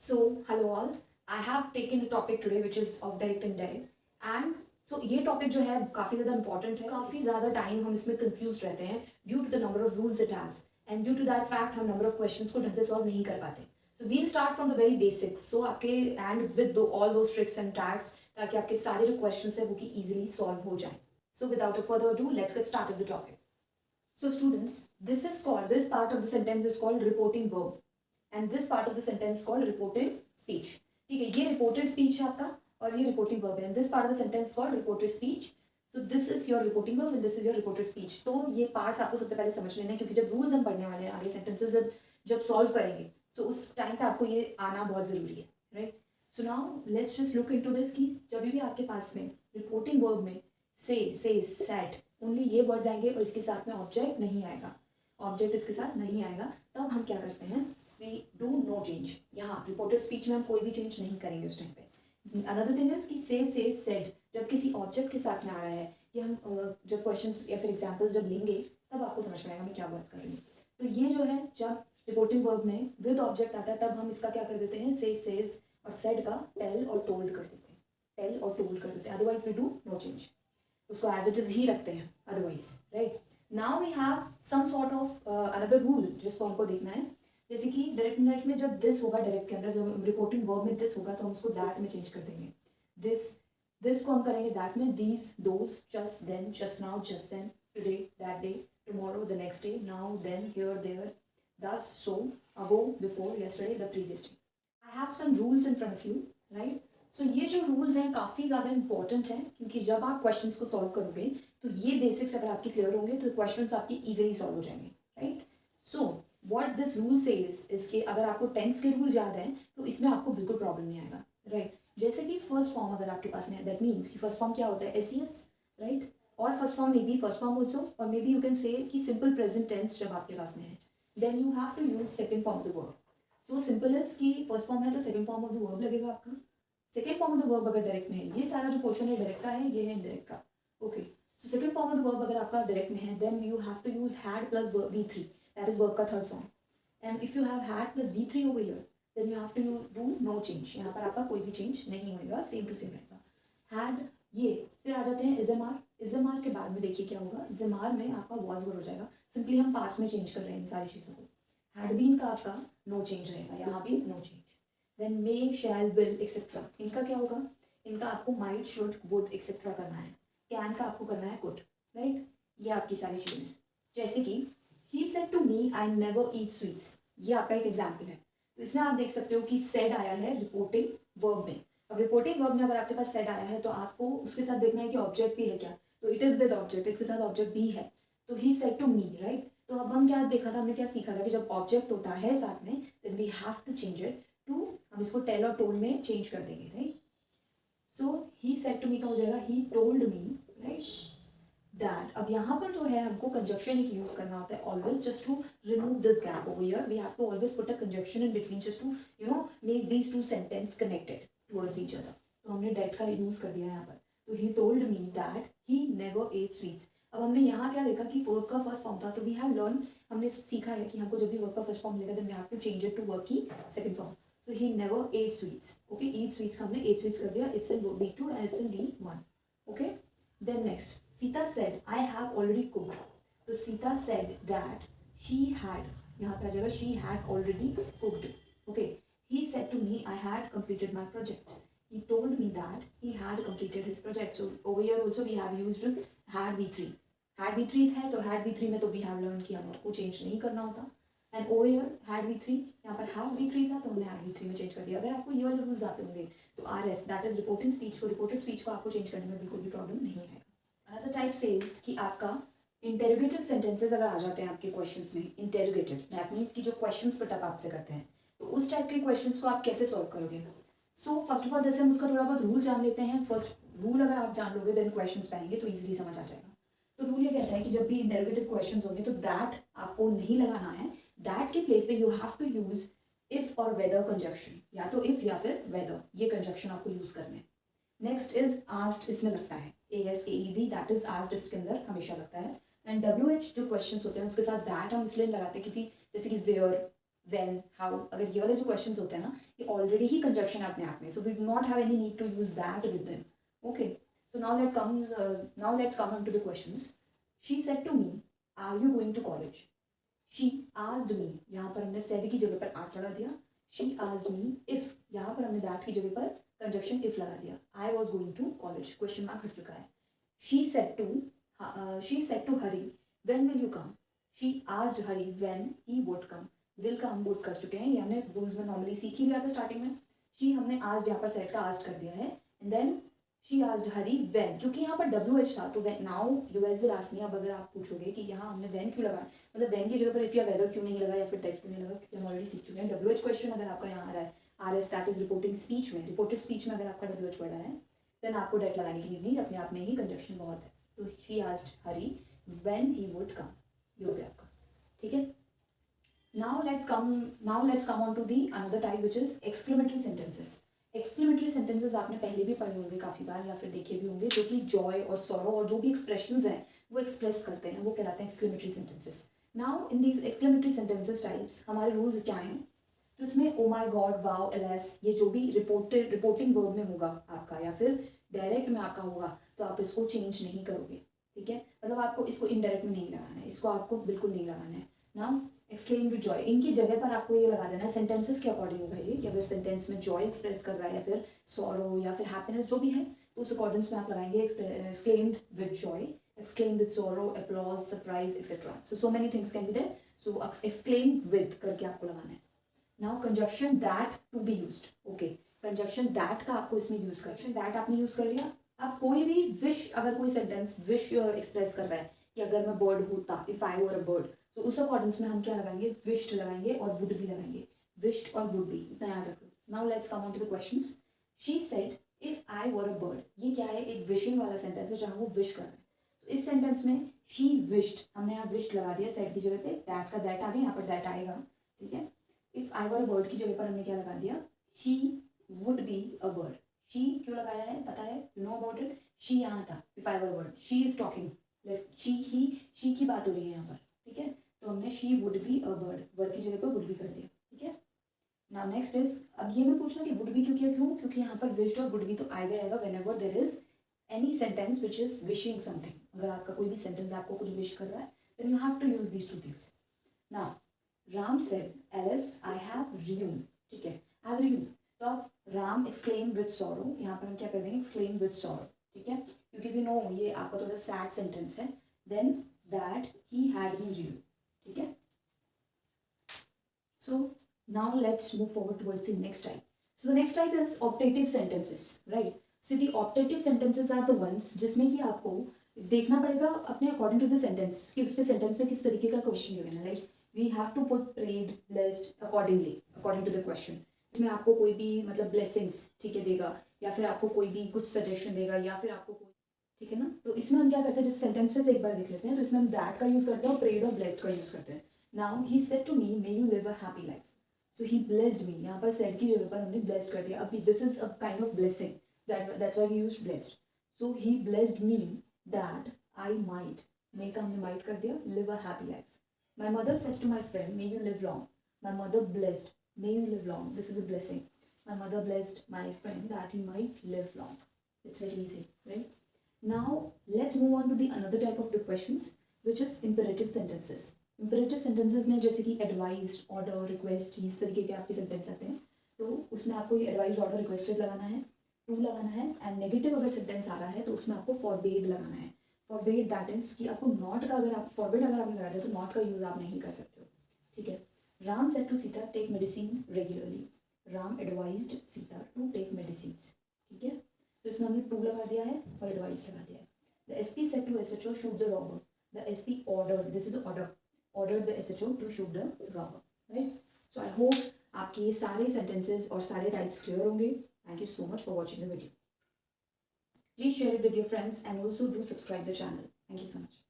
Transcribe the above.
Hello all. I have taken a topic today which is of direct and indirect. And ये topic जो है काफ़ी ज़्यादा important है. काफ़ी ज़्यादा टाइम हम इसमें कंफ्यूज रहते हैं due to the number of rules it has and due to that fact हम नंबर ऑफ क्वेश्चंस को ढंग से सॉल्व नहीं कर पाते. So we start from the very basics. So आपके and with all those tricks and tax ताकि आपके सारे जो क्वेश्चंस है वो की ईजिली सॉल्व हो जाए. So without a further do let's get start with the topic. So students, this part of the sentence is called reporting verb and this part of the sentence is called reported speech. ठीक है, ये reported speech है आपका और ये reporting verb है. This part of the sentence is called reported speech. So this is your reporting verb and this is your reported speech. तो ये parts आपको सबसे पहले समझ लेना है क्योंकि जब rules हम पढ़ने वाले हैं आगे sentences जब solve करेंगे so उस टाइम पे आपको ये आना बहुत ज़रूरी है, right? So now let's just look into this कि जब भी आपके पास में reporting verb में say, said ओनली ये वर्ड्स आएंगे और इसके साथ में ऑब्जेक्ट नहीं आएगा, ऑब्जेक्ट इसके साथ नहीं आएगा, तब हम क्या करते हैं, वी डू नो चेंज. यहाँ रिपोर्टेड स्पीच में हम कोई भी चेंज नहीं करेंगे उस टाइम पे. अनदर थिंग इज कि से सेड जब किसी ऑब्जेक्ट के साथ में आ रहा है कि हम जब क्वेश्चंस या फिर एग्जांपल्स जब लेंगे तब आपको समझ में आएगा मैं क्या बात कर रही हूँ. तो ये जो है जब रिपोर्टिंग वर्ब में विद ऑब्जेक्ट आता है तब हम इसका क्या कर देते हैं, से सेज और सेड का टेल और टोल्ड कर देते हैं, टेल और टोल्ड कर देते हैं. Otherwise we do no change, उसको एज इट इज ही रखते हैं otherwise, right. Now we have some sort of another rule जिसको हमको देखना है. जैसे कि डायरेक्ट इनडायरेक्ट में जब दिस होगा, डायरेक्ट के अंदर जब रिपोर्टिंग वर्ब में दिस होगा तो हम उसको दैट में चेंज कर देंगे. दिस को हम करेंगे दैट में. These, those, just, then, just now, just then, today, that day, tomorrow, the next day, now, then, here, there, thus, so, ago, before, yesterday, the previous day. I have some rules in front of you, right. So ये जो rules हैं काफ़ी ज़्यादा important हैं क्योंकि जब आप questions को सॉल्व करोगे तो ये बेसिक्स अगर आपके क्लियर होंगे तो क्वेश्चंस आपके इजीली सॉल्व हो जाएंगे, right. So what this rule says is कि अगर आपको टेंस के रूल्स याद हैं तो इसमें आपको बिल्कुल प्रॉब्लम नहीं आएगा, राइट. जैसे कि फर्स्ट फॉर्म अगर आपके पास में है दैट मीन्स कि फर्स्ट फॉर्म क्या होता है, एस, राइट. और first form may be first form also, और may be you can say कि सिंपल प्रेजेंट टेंस जब आपके पास में है then you have to use second form of the verb. So simple is कि फर्स्ट फॉर्म है तो second form of the verb लगेगा आपका. Second form of the verb अगर डायरेक्ट में है, ये सारा जो पोर्शन है डायरेक्ट का है, ये है इनडायरेक्ट का, okay. So second form of the verb अगर आपका डायरेक्ट में है then you have to use had plus V3, that is verb का third form. And if you have had plus V3 over here then you have to do no change. यहाँ पर आपका कोई भी चेंज नहीं होगा, सेम टू सेम रहेगा. Had, ये फिर आ जाते हैं इजमार. इजमार के बाद में देखिए क्या होगा, इजमार में आपका वॉज वर्ड हो जाएगा. सिंपली हम पास में चेंज कर रहे हैं इन सारी चीज़ों को. हैड बीन का आपका नो चेंज रहेगा, यहाँ भी no change. Then may, shall, will, etcetera, इनका क्या होगा, इनका आपको माइट, शुड, वुड एक्सेट्रा करना है. कैन का आपको करना है कुड, राइट. ये आपकी सारी चीज़. जैसे कि he said to me I never eat sweets, ये आपका एक एग्जाम्पल है. तो इसमें आप देख सकते हो कि सेड आया है रिपोर्टिंग वर्ब में. अब रिपोर्टिंग वर्ब में अगर आपके पास सेड आया है तो आपको उसके साथ देखना है कि ऑब्जेक्ट भी है क्या. तो इट इज़ विद ऑब्जेक्ट, इसके साथ ऑब्जेक्ट भी है. तो he said to me, right. तो अब हम क्या देखा था, हमने क्या सीखा था कि जब ऑब्जेक्ट होता है साथ में then we have to change it to, हम इसको टेल और टोल्ड में चेंज कर देंगे, right. So he said to me का हो जाएगा he told me, right. That, अब यहाँ पर जो है हमको कंजक्शन एक यूज करना होता है always just to remove this gap over here. We have to always put a conjunction in between just to make these two sentence connected towards each other. तो हमने डेट का यूज कर दिया यहाँ पर. तो he told me that he never ate sweets. अब हमने यहाँ क्या देखा कि वर्ब का फर्स्ट फॉर्म था तो वी हैव लर्न, हमने सीखा है कि हमको जब भी वर्ब का फर्स्ट फॉर्म मिलेगा then we have to change it to verb की second form. So he never ate sweets, okay. Eat sweets का हमने एट स्वीट्स कर दिया, it's in V2 and it's in V1, okay. Then next, Sita said, I have already cooked. So Sita said that she had, यहाँ पे आ जाएगा she had already cooked. Okay. He said to me, I had completed my project. He told me that he had completed his project. So over here also we have used had V3. Had V3 है तो had V3 में तो we have learned कि हमको change नहीं करना होता. And over here had V3, यहाँ पर have V3 था तो हमने had V3 में चेंज कर दिया. अगर आपको ये वाले रूल्स आते होंगे तो RS, that is reporting speech, को रिपोर्टेड स्पीच को आपको चेंज करने में बिल्कुल भी प्रॉब्लम नहीं है. अनदर टाइप सेज कि आपका इंटेरोगेटिव सेंटेंसेस अगर आ जाते हैं आपके क्वेश्चंस में, इंटेरोगेटिव दैट मीन्स कि जो क्वेश्चंस पुट अप आपसे करते हैं तो उस टाइप के क्वेश्चंस को आप कैसे सॉल्व करोगे. सो फर्स्ट ऑफ ऑल जैसे हम उसका थोड़ा बहुत रूल जान लेते हैं. फर्स्ट रूल अगर आप जान लोगे देन क्वेश्चंस पाएंगे तो ईजिली समझ आ जाएगा. तो रूल ये कहता है कि जब भी इंटेरोगेटिव क्वेश्चंस होंगे तो दैट आपको नहीं लगाना है. दैट के प्लेस पे you have to use if or whether conjunction, या तो इफ या फिर वेदर, ये कंजक्शन आपको यूज करने हैं. नेक्स्ट इज आस्क्ड, इसमें लगता है ASKED, दैट इज आस्क्ड इसके अंदर हमेशा लगता है. एंड WH जो क्वेश्चंस होते हैं उसके साथ दैट हम इसलिए लगाते हैं क्योंकि जैसे कि वेयर, व्हेन, हाउ, अगर ये वाले जो क्वेश्चंस होते हैं ना, ये ऑलरेडी ही कंजक्शन है अपने आप में, so we do not have any need to use that with them. Okay, so now let's come on to the questions. She said to me, are you going to college? She asked me, यहाँ पर हमने said की जगह पर ask लगा दिया. She asked me if, यहाँ पर हमने दैट की जगह पर कंजक्शन इफ लगा दिया. I was going to college, question mark हट चुका है. She said to Hari, when will you come? She asked Hari when he would come. Will का हम वुड कर चुके हैं, ये हमने रूल्स में नॉर्मली सीख ही लिया था स्टार्टिंग में. शी हमने आज यहाँ पर सेट का आस्क्ड कर दिया है. And then she asked Hari when, क्योंकि यहाँ पर WH था तो now you guys will ask me. अब अगर आप पूछोगे कि यहाँ हमने व्हेन क्यों लगा, मतलब व्हेन की जगह पर इफ या वेदर क्यों नहीं लगा या फिर दैट क्यों नहीं लगा, क्योंकि हम ऑलरेडी सीख चुके हैं. WH क्वेश्चन अगर आपका यहाँ आ रहा है, RS that is reporting speech में, रिपोर्टेड स्पीच में अगर आपका WH पड़ा है, देन आपको डेट लगाने की नीड नहीं, अपने आप में ही कंजक्शन बहुत है. तो she asked Hari when he would कम, ये हो गया आपका. ठीक है. Now let's come on to the another type which is exclamatory sentences. Exclamatory sentences आपने पहले भी पढ़े होंगे काफ़ी बार या फिर देखे भी होंगे, जो कि जॉय और सॉरो और जो भी एक्सप्रेशंस हैं वो एक्सप्रेस करते हैं, वो कहलाते हैं exclamatory sentences. Now in these exclamatory sentences types हमारे रूल्स क्या हैं? तो इसमें ओ माई गॉड, वाओ, एलएस, ये जो भी रिपोर्टिंग वर्ब में होगा आपका या फिर डायरेक्ट में आपका होगा, तो आप इसको चेंज नहीं करोगे. ठीक है, मतलब आपको इसको इनडायरेक्ट में नहीं लगाना है, इसको आपको बिल्कुल नहीं लगाना है. नाउ एक्सक्लेम विद जॉय, इनकी जगह पर आपको ये लगा देना है सेंटेंसेस के अकॉर्डिंग होगा ये, कि अगर सेंटेंस में जॉय एक्सप्रेस कर रहा है या फिर सॉरो या फिर हैप्पीनेस जो भी है, तो उस अकॉर्डिंग्स में आप लगाएंगे exclaimed with joy, exclaim with sorrow, applause, surprise etcetera. So many things can be there. So exclaim with करके आपको लगाना है. Now conjunction that to be used. Okay, conjunction that का आपको इसमें यूज कर, दैट आपने यूज कर लिया. आप कोई भी विश, अगर कोई सेंटेंस विश एक्सप्रेस कर रहा है कि अगर मैं बर्ड होता, if I were a bird, तो उस अकॉर्डिंग्स में हम क्या लगाएंगे, विश्ड लगाएंगे और वुड भी लगाएंगे. विश्ड और वुड भी, इतना याद रखो. Now let's come on to the questions. She said if I were a bird, ये क्या है, एक विशिंग वाला सेंटेंस है जहाँ वो विश कर रहे हैं. तो इस सेंटेंस में शी विश्ड, हमने यहाँ विश्ड लगा दिया सेड की जगह पे, दैट का दैट आ गया, यहाँ पर दैट आएगा. ठीक है. If I were a bird की जगह पर हमने क्या लगा दिया, she would be a bird. She क्यों लगाया है पता है, you know about it. She यहाँ था, if I were a bird, she is talking, she की बात हो रही है यहाँ पर. ठीक है, तो हमने she would be a bird, word की जगह पर वुड बी कर दिया. ठीक है. नाउ नेक्स्ट इज, अब ये मैं पूछना कि वुड बी क्यों किया, क्यों, क्योंकि यहाँ पर विश्ड और वुड बी तो आएगा whenever there is any sentence which is wishing something. अगर आपका कोई भी सेंटेंस आपको कुछ विश कर रहा है, then you have to use these two things. Now Ram said alas I have ruin. ठीक है, हैव रीयून, तो अब राम एक्सक्लेम विद सॉरो, यहाँ पर हम क्या कर देंगे, एक्सक्लेम विद सॉरो. ठीक है, क्योंकि वी नो ये आपका थोड़ा सैड सेंटेंस है. Then that he had been ruin. ठीक है. So now let's move forward towards the next type. So the next type is optative sentences, right? So the optative sentences are the ones जिसमें कि आपको देखना पड़ेगा अपने according to the sentence कि उस पे sentence में किस तरीके का question गिवन है. Like we have to put prayed, blessed accordingly, according to the question. इसमें आपको कोई भी मतलब blessings ठीक है देगा, या फिर आपको कोई भी कुछ suggestion देगा, या फिर आपको कोई, ठीक है ना. तो इसमें हम क्या करते हैं, जैसे sentences एक बार देख लेते हैं, तो इसमें हम that का यूज़ करते हैं और prayed और blessed का यूज़ करते हैं. Now he said to me, may you live a happy life. So he blessed me. यहाँ पर said की जगह पर हमने blessed कर दिया. अभी this is a kind of blessing. That's why we used blessed. So he blessed me that I might, may का हमने might कर दिया, live a happy life. My mother said to my friend, may you live long. My mother blessed, may you live long. This is a blessing. My mother blessed my friend that he might live long. It's very easy, right? Now let's move on to the another type of the questions, which is imperative sentences. Imperative sentences में जैसे कि advised, order, request, इस तरीके के आपके sentence आते हैं, तो उसमें आपको ये एडवाइज्ड, ऑर्डर, रिक्वेस्टेड लगाना है, टू लगाना है. एंड नेगेटिव अगर सेंटेंस आ रहा है तो उसमें आपको फॉरबेड लगाना है. फॉरबेड दैट इज कि आपको नॉट का, अगर आप फॉरबेड अगर आप लगा रहे हो तो नॉट का यूज़ आप नहीं कर सकते हो. ठीक है. Ram said to Sita take medicine regularly. Ram advised Sita to take medicine. ठीक है, तो इसमें हमने टू लगा दिया है और एडवाइज लगा दिया है. The SP said to SHO shoot the robber. The SP order, this is order, ordered the SHO to shoot the robber, right? So I hope आपके ये सारे sentences और सारे types clear होंगे. Thank you so much for watching the video. Please share it with your friends and also do subscribe the channel. Thank you so much.